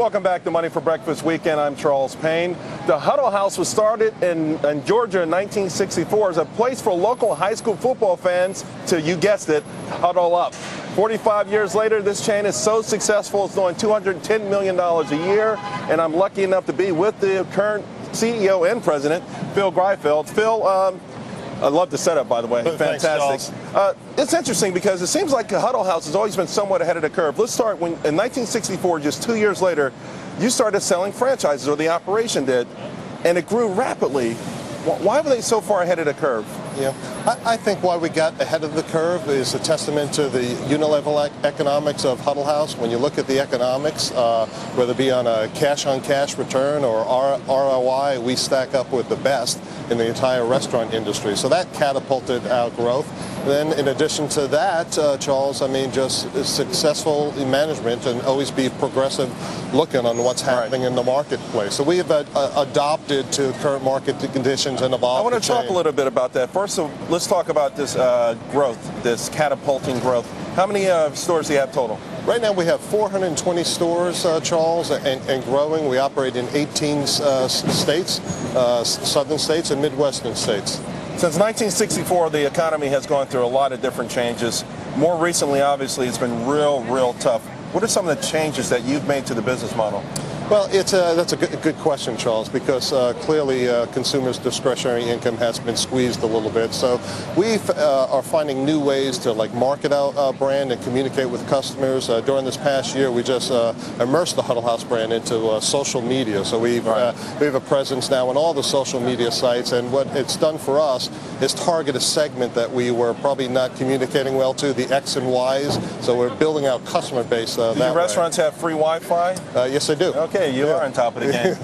Welcome back to Money for Breakfast Weekend. I'm Charles Payne. The Huddle House was started in Georgia in 1964 as a place for local high school football fans to, you guessed it, huddle up. 45 years later, this chain is so successful, it's doing $210 million a year, and I'm lucky enough to be with the current CEO and president, Phil Greifeld. Phil, I love the setup, by the way. Fantastic. Thanks, it's interesting because it seems like the Huddle House has always been somewhat ahead of the curve. Let's start when, in 1964, just 2 years later, you started selling franchises, or the operation did, and it grew rapidly. Why were they so far ahead of the curve? Yeah, I think why we got ahead of the curve is a testament to the unit-level economics of Huddle House. When you look at the economics, whether it be on a cash-on-cash return or ROI, we stack up with the best in the entire restaurant industry. So that catapulted our growth. Then in addition to that, Charles, I mean, just successful management and always be progressive looking on what's happening in the marketplace. So we have adopted to current market conditions and evolved. I want to talk a little bit about that. First, let's talk about this growth, this catapulting growth. How many stores do you have total? Right now we have 420 stores, Charles, and growing. We operate in 18 states, southern states and midwestern states. Since 1964, the economy has gone through a lot of different changes. More recently, obviously, it's been real tough. What are some of the changes that you've made to the business model? Well, that's a good question, Charles, because clearly consumers' discretionary income has been squeezed a little bit. So we are finding new ways to market our brand and communicate with customers. During this past year, we just immersed the Huddle House brand into social media. So we have a presence now on all the social media sites, and what it's done for us is target a segment that we were probably not communicating well to, the X and Ys. So we're building our customer base that way. Do your restaurants have free Wi-Fi? Yes, they do. Okay. You are on top of the game.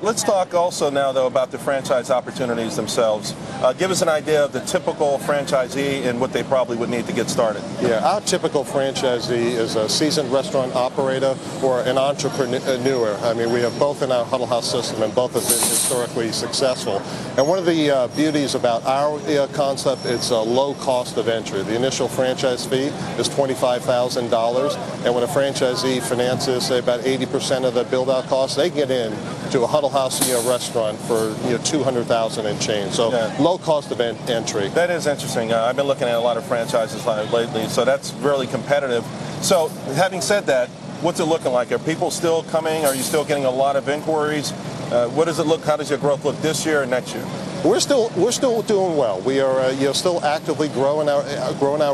Let's talk also now, though, about the franchise opportunities themselves. Give us an idea of the typical franchisee and what they probably would need to get started. Yeah, our typical franchisee is a seasoned restaurant operator or an entrepreneur. I mean, we have both in our Huddle House system, and both have been historically successful. And one of the beauties about our concept, it's a low cost of entry. The initial franchise fee is $25,000, and when a franchisee finances, say, about 80% of the build-out costs, they get in to a Huddle House restaurant for $200,000 and change. So low cost of entry. That is interesting. I've been looking at a lot of franchises lately, so that's really competitive. So having said that, what's it looking like? Are people still coming? Are you still getting a lot of inquiries? What does it look? How does your growth look this year and next year? We're still doing well. We are still actively growing our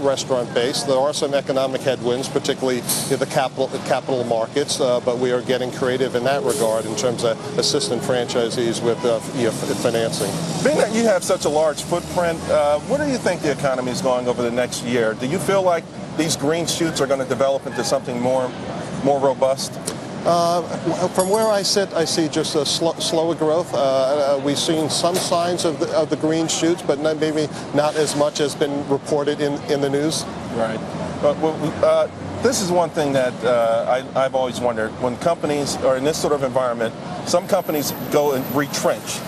restaurant base. There are some economic headwinds, particularly the capital markets, but we are getting creative in that regard in terms of assisting franchisees with financing. Being that you have such a large footprint, where do you think the economy is going over the next year? Do you feel like these green shoots are going to develop into something more robust? From where I sit, I see just a slower growth. We've seen some signs of the green shoots, but maybe not as much as been reported in the news. Right. But this is one thing that I've always wondered. When companies are in this sort of environment, some companies go and retrench.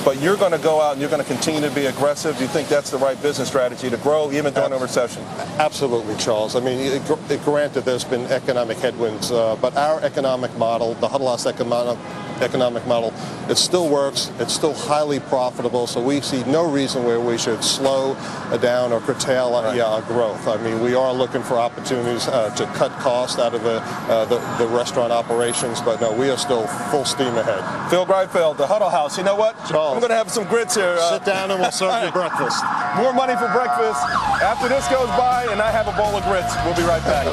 But you're going to go out and you're going to continue to be aggressive. Do you think that's the right business strategy to grow even during a recession? Absolutely, Charles. I mean, granted, there's been economic headwinds, but our economic model, the Huddle House economic model, it still works. It's still highly profitable. So we see no reason where we should slow down or curtail our growth. I mean, we are looking for opportunities to cut costs out of the restaurant operations, but no, we are still full steam ahead. Phil Greifeld, the Huddle House. You know what? Charles, I'm going to have some grits here. Sit down and we'll serve you breakfast. More money for breakfast. After this goes by and I have a bowl of grits. We'll be right back.